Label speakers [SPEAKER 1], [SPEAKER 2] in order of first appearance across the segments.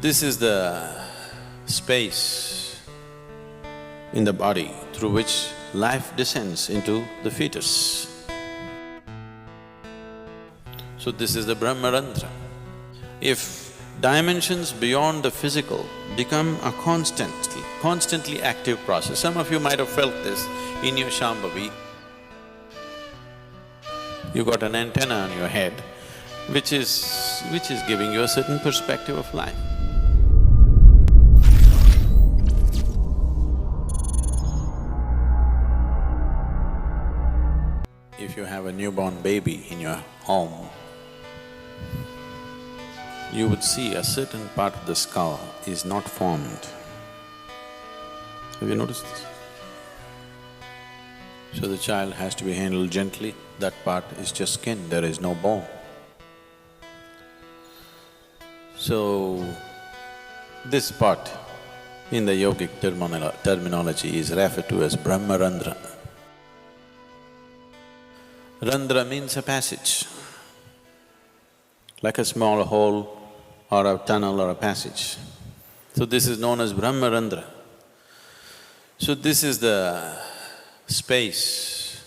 [SPEAKER 1] this is the space in the body through which life descends into the fetus. So this is the brahmrandhra. If dimensions beyond the physical become a constantly active process, some of you might have felt this in your Shambhavi. You got an antenna on your head, which is giving you a certain perspective of life. If you have a newborn baby in your home, you would see a certain part of the skull is not formed. Have you noticed this? So the child has to be handled gently, that part is just skin, there is no bone. So, this part in the yogic terminology is referred to as brahmrandhra. Randhra means a passage, like a small hole or a tunnel or a passage. So this is known as brahmrandhra. So this is the space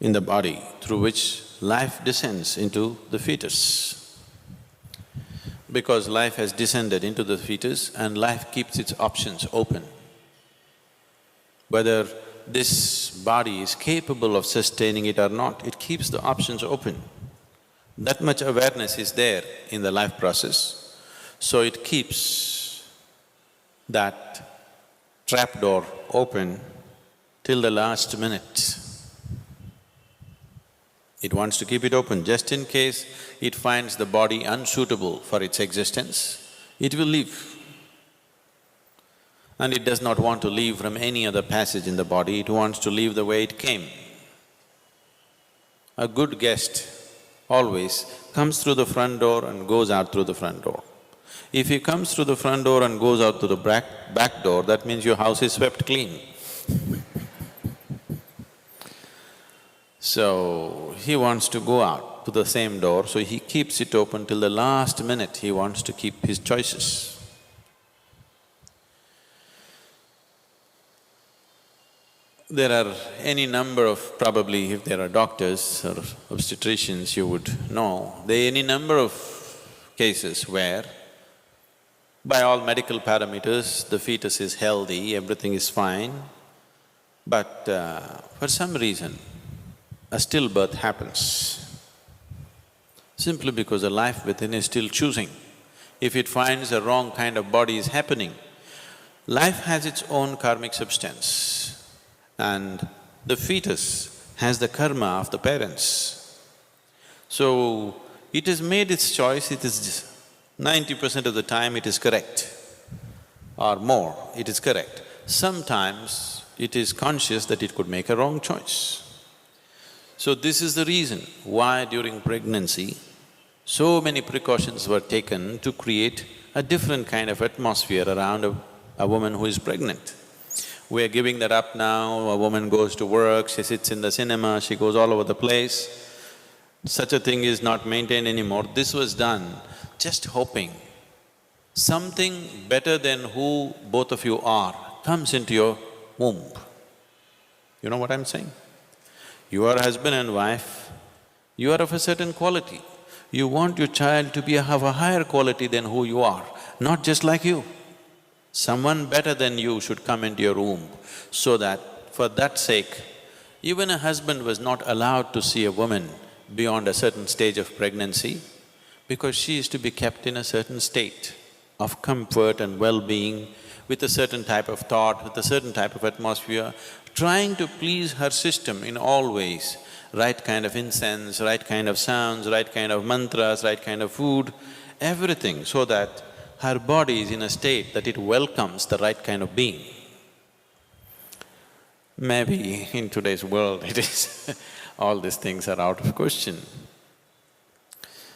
[SPEAKER 1] in the body through which life descends into the fetus. Because life has descended into the fetus and life keeps its options open. Whether this body is capable of sustaining it or not, it keeps the options open. That much awareness is there in the life process, so it keeps that trapdoor open till the last minute. It wants to keep it open just in case it finds the body unsuitable for its existence, it will leave. And it does not want to leave from any other passage in the body, it wants to leave the way it came. A good guest always comes through the front door and goes out through the front door. If he comes through the front door and goes out through the back door, that means your house is swept clean. So, he wants to go out to the same door, so he keeps it open till the last minute, he wants to keep his choices. There are any number of… probably if there are doctors or obstetricians, you would know, there are any number of cases where by all medical parameters, the fetus is healthy, everything is fine, but for some reason, a stillbirth happens, simply because the life within is still choosing. If it finds a wrong kind of body is happening, life has its own karmic substance and the fetus has the karma of the parents. So, it has made its choice, it is 90% of the time it is correct or more, it is correct. Sometimes it is conscious that it could make a wrong choice. So this is the reason why during pregnancy, so many precautions were taken to create a different kind of atmosphere around a woman who is pregnant. We are giving that up now, a woman goes to work, she sits in the cinema, she goes all over the place. Such a thing is not maintained anymore. This was done just hoping something better than who both of you are comes into your womb. You know what I'm saying? You are husband and wife, you are of a certain quality. You want your child to be of a higher quality than who you are, not just like you. Someone better than you should come into your womb, so that for that sake, even a husband was not allowed to see a woman beyond a certain stage of pregnancy, because she is to be kept in a certain state of comfort and well-being, with a certain type of thought, with a certain type of atmosphere, trying to please her system in all ways, right kind of incense, right kind of sounds, right kind of mantras, right kind of food, everything, so that her body is in a state that it welcomes the right kind of being. Maybe in today's world it is all these things are out of question.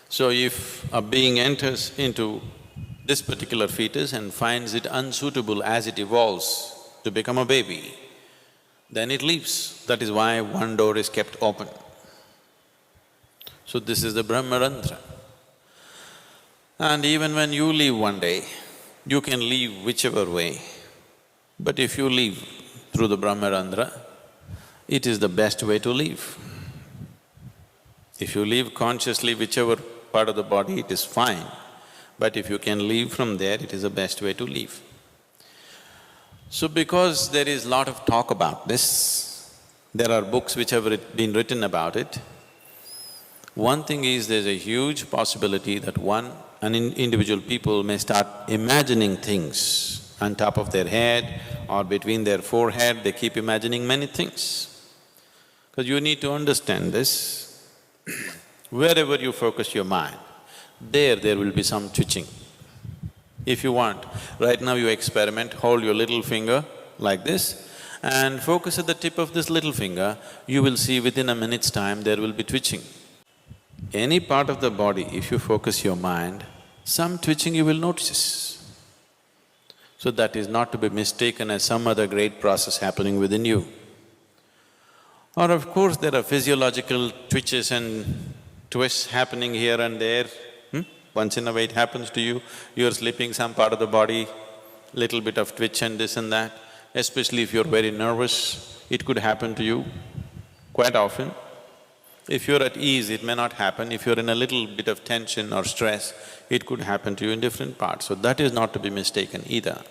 [SPEAKER 1] So if a being enters into this particular fetus and finds it unsuitable as it evolves to become a baby, then it leaves. That is why one door is kept open. So this is the brahmrandhra. And even when you leave one day, you can leave whichever way. But if you leave through the brahmrandhra, it is the best way to live. If you live consciously whichever part of the body, it is fine. But if you can leave from there, it is the best way to live. So because there is lot of talk about this, there are books which have been written about it. One thing is, there's a huge possibility that individual people may start imagining things on top of their head or between their forehead, they keep imagining many things. Because you need to understand this, wherever you focus your mind, there will be some twitching. If you want, right now you experiment, hold your little finger like this and focus at the tip of this little finger, you will see within a minute's time there will be twitching. Any part of the body, if you focus your mind, some twitching you will notice. So that is not to be mistaken as some other great process happening within you. Or of course, there are physiological twitches and twists happening here and there. Once in a while it happens to you, you're sleeping, some part of the body, little bit of twitch and this and that. Especially if you're very nervous, it could happen to you quite often. If you're at ease, it may not happen. If you're in a little bit of tension or stress, it could happen to you in different parts. So that is not to be mistaken either.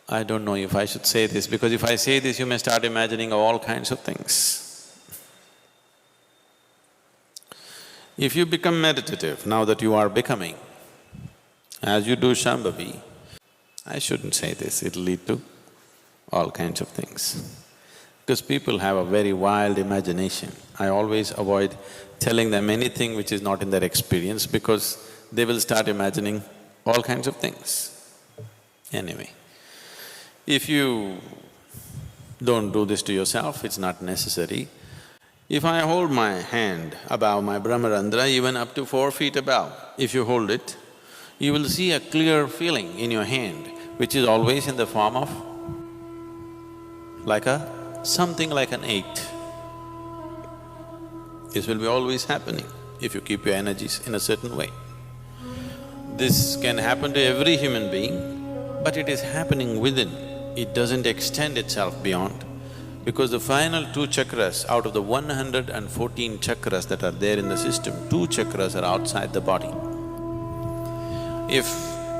[SPEAKER 1] I don't know if I should say this, because if I say this, you may start imagining all kinds of things. If you become meditative, now that you are becoming, as you do Shambhavi, I shouldn't say this, it'll lead to all kinds of things. Because people have a very wild imagination. I always avoid telling them anything which is not in their experience, because they will start imagining all kinds of things. Anyway, if you don't do this to yourself, it's not necessary. If I hold my hand above my brahmrandhra, even up to 4 feet above, if you hold it, you will see a clear feeling in your hand, which is always in the form of something like an 8. This will be always happening if you keep your energies in a certain way. This can happen to every human being, but it is happening within. It doesn't extend itself beyond, because the final 2 chakras out of the 114 chakras that are there in the system, 2 chakras are outside the body. If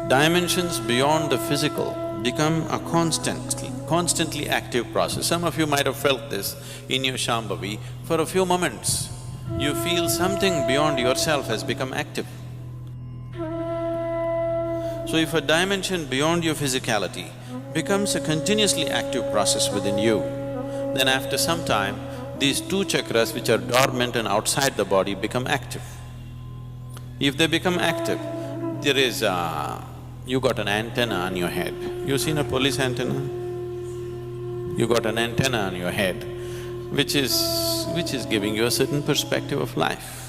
[SPEAKER 1] dimensions beyond the physical become a constantly active process, some of you might have felt this in your Shambhavi, for a few moments, you feel something beyond yourself has become active. So if a dimension beyond your physicality becomes a continuously active process within you, then after some time, these 2 chakras which are dormant and outside the body become active. If they become active, there is you got an antenna on your head. You seen a police antenna? You got an antenna on your head, which is giving you a certain perspective of life.